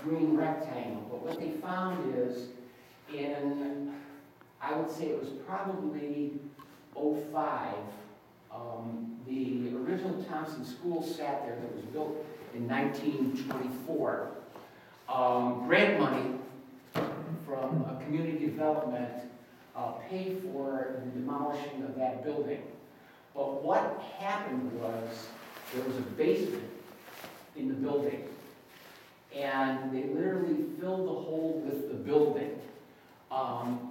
green rectangle. But what they found is I would say it was probably '05, the original Thompson School sat there that was built in 1924. Grant money from a community development paid for the demolishing of that building. But what happened was there was a basement in the building, and they literally filled the hole with the building,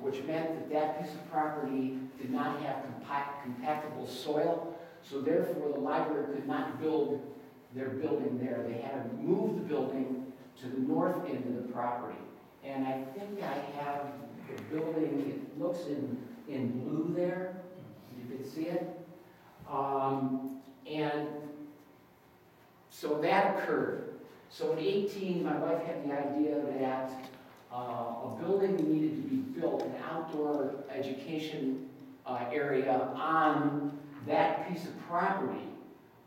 which meant that piece of property did not have compactable soil, so therefore the library could not build their building there. They had to move the building to the north end of the property. And I think I have the building, it looks in blue there, you can see it. And so that occurred. So in '18, my wife had the idea that a building needed to be built, an outdoor education area on that piece of property,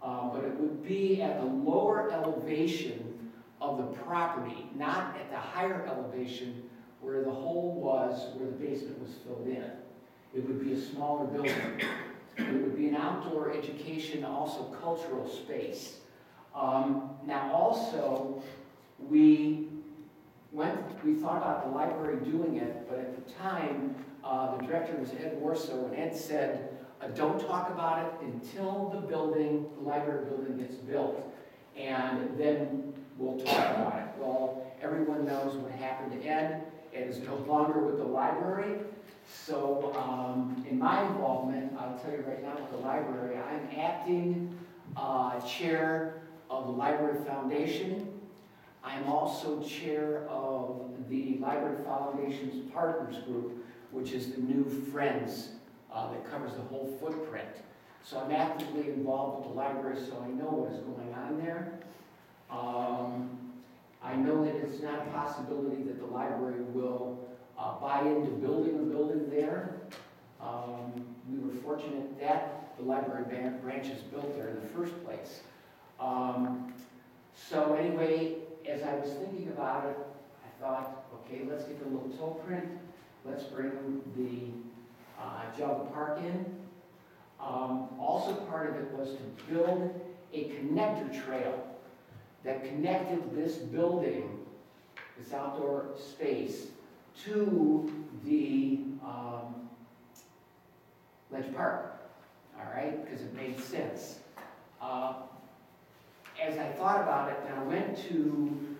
but it would be at the lower elevation of the property, not at the higher elevation where the hole was, where the basement was filled in. It would be a smaller building. It would be an outdoor education, also cultural space. Now also, we thought about the library doing it, but at the time, the director was Ed Warso, and Ed said, don't talk about it until the library building gets built, and then we'll talk about it. Well, everyone knows what happened to Ed. Ed is no longer with the library. So in my involvement, I'll tell you right now with the library, I'm acting chair of the Library Foundation. I'm also chair of the Library Foundation's Partners Group, which is the new Friends that covers the whole footprint. So I'm actively involved with the library, so I know what is going on there. I know that it's not a possibility that the library will buy into building a building there. We were fortunate that the library branch is built there in the first place. So anyway, as I was thinking about it, I thought, okay, let's get the little toe print. Let's bring the Jog Park in. Also part of it was to build a connector trail that connected this building, this outdoor space, to the Ledge Park, all right, because it made sense. As I thought about it, and I went to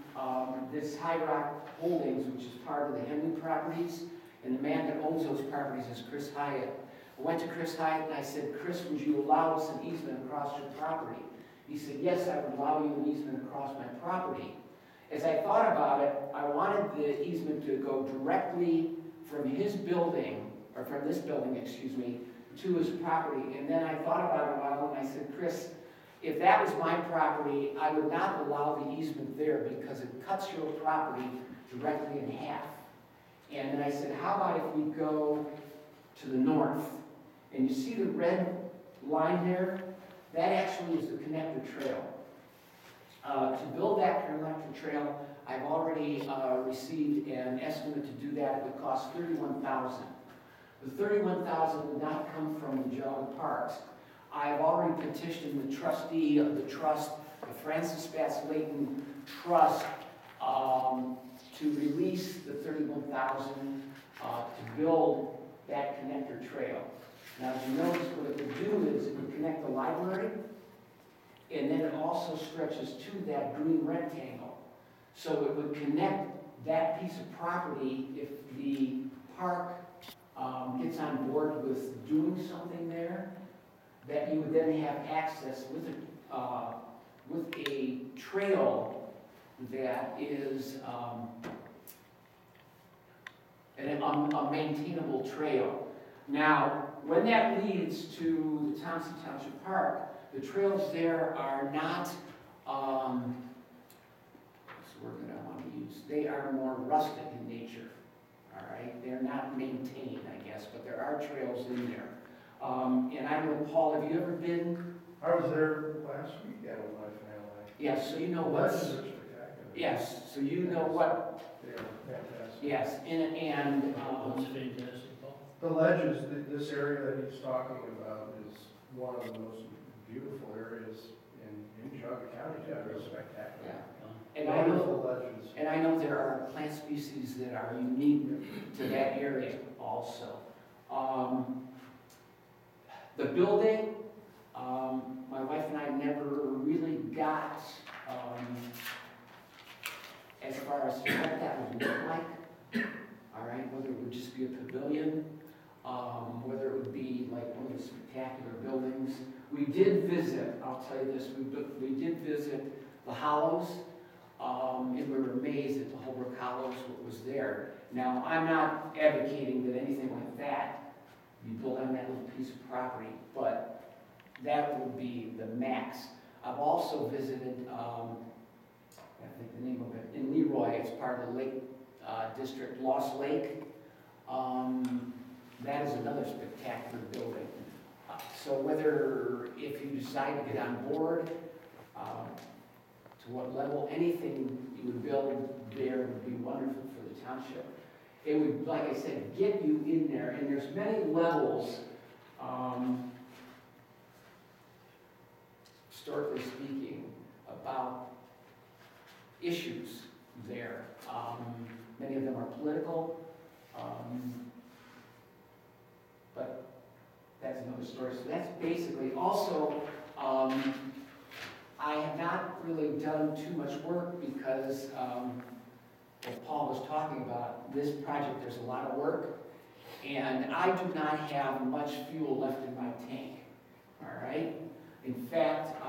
this High Rock Holdings, which is part of the Henley properties, and the man that owns those properties is Chris Hyatt. I went to Chris Hyatt and I said, Chris, would you allow us an easement across your property? He said, yes, I would allow you an easement across my property. As I thought about it, I wanted the easement to go directly from his building, or from this building, excuse me, to his property. And then I thought about it a while and I said, Chris, if that was my property, I would not allow the easement there because it cuts your property directly in half. And then I said, how about if we go to the north? And you see the red line there? That actually is the connector trail. To build that connector trail, I've already received an estimate to do that. It would cost $31,000. The $31,000 would not come from the Jog Parks. I have already petitioned the trustee of the trust, the Francis Bass Layton Trust, to release the $31,000 to build that connector trail. Now, as you notice, what it would do is it would connect the library, and then it also stretches to that green rectangle. So it would connect that piece of property if the park gets on board with doing something there, that you would then have access with a trail that is a maintainable trail. Now, when that leads to the Thompson Township Park, the trails there are not, what's the word that I want to use? They are more rustic in nature, all right? They're not maintained, I guess, but there are trails in there. And I don't know, Paul, have you ever been? I was there last week with my family. Yeah, so you know Legends what's... are spectacular. Yes, so you know what, They are fantastic. yes, and, What's fantastic, Paul? The ledges, this area that he's talking about is one of the most beautiful areas in Geauga County. Yeah, it's spectacular. yeah. And I know, Wonderful ledges. and I know there are plant species that are unique to that area also. The building, my wife and I never really got as far as what that would look like. All right, whether it would just be a pavilion, whether it would be like one of the spectacular buildings. We did visit, I'll tell you this, we did visit the Hollows, and we were amazed at the Holbrook Hollows, what was there. Now, I'm not advocating that anything like that be built on that little piece of property, but that would be the max. I've also visited, I think the name of it, in Leroy, it's part of the Lake District, Lost Lake. That is another spectacular building. So whether, if you decide to get on board, to what level, anything you would build there would be wonderful for the township. It would, like I said, get you in there, and there's many levels, historically speaking, about issues there. Many of them are political, but that's another story. So that's basically, also, I have not really done too much work because, what Paul was talking about, this project, there's a lot of work, and I do not have much fuel left in my tank, all right? In fact,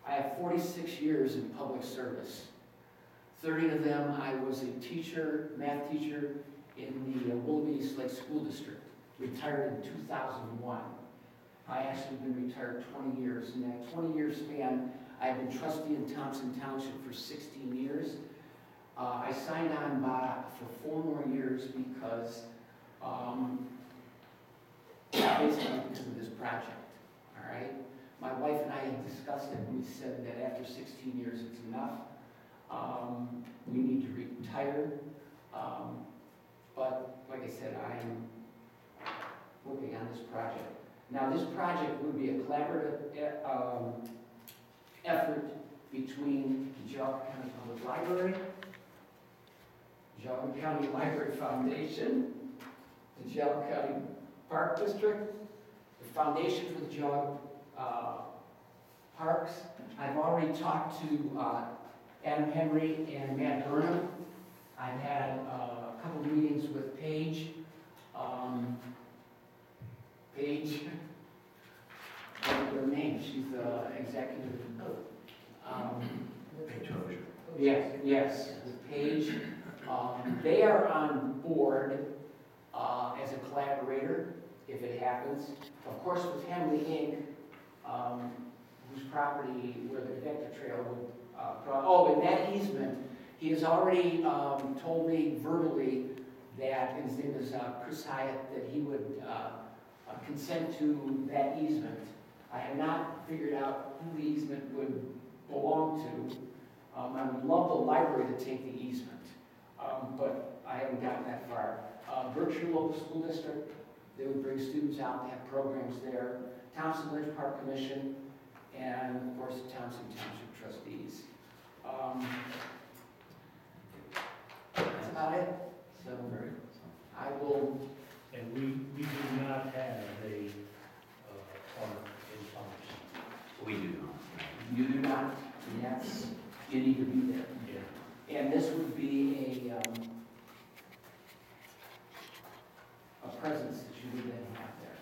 I have 46 years in public service. 30 of them, I was a teacher, math teacher in the Willoughby East Lake School District, retired in 2001. I actually been retired 20 years. In that 20-year span, I've been trustee in Thompson Township for 16 years. I signed on for 4 more years because, basically because of this project, all right? My wife and I had discussed it, and we said that after 16 years, it's enough. We need to retire. But like I said, I am working on this project. Now, this project would be a collaborative effort between the Geauga County Public Library, Geauga County Library Foundation, the Geauga County Park District, the Foundation for the Geauga Parks. I've already talked to Adam Henry and Matt Burnham. I've had a couple of meetings with Paige. Paige, what's her name? She's the executive. Yes, with Paige. They are on board as a collaborator, if it happens. Of course, with Henley Inc., whose property, where the vector trail would, and that easement, he has already told me verbally that, and his name is Chris Hyatt, that he would consent to that easement. I have not figured out who the easement would belong to. I would love the library to take the easement, but I haven't gotten that far. Berkshire Local School District, they would bring students out to have programs there. Thompson Ridge Park Commission, and of course the Thompson Township trustees. That's about it. So I will. And we do not have a park in Thompson. We do not. You do not, and that's, you need to be there. Yeah. And this would be a presence that you would then have there.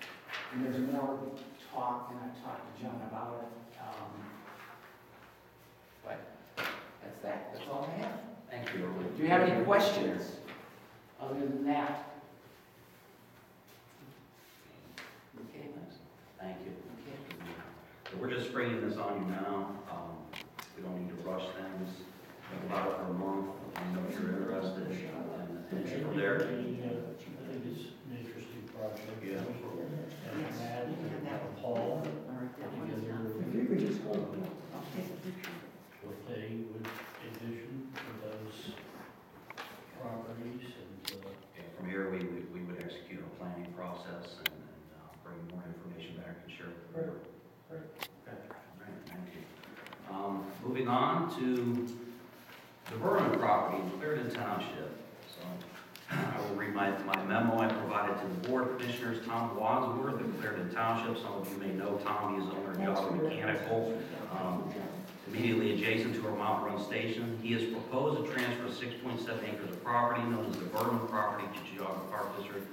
And there's more talk, and I've talked to John about it. But that's that. That's all I have. Thank you. Do you have any questions other than that? Okay. Thank you. Okay. So we're just bringing this on you now. We don't need to rush things. Think about it for a month. I know if you're interested. And from there. I think it's an interesting project. Yeah. And Matt and Paul together, If you could just hold it. what they would Great. Okay, all right, thank you. Moving on to the Vernon property in Clarendon Township. So I will read my memo I provided to the board. Commissioners, Tom Wadsworth of Clarendon Township. Some of you may know Tom, he is owner of Jolly Mechanical, immediately adjacent to our Mount Run station. He has proposed a transfer of 6.7 acres of property known as the Vernon property to Geauga Park District.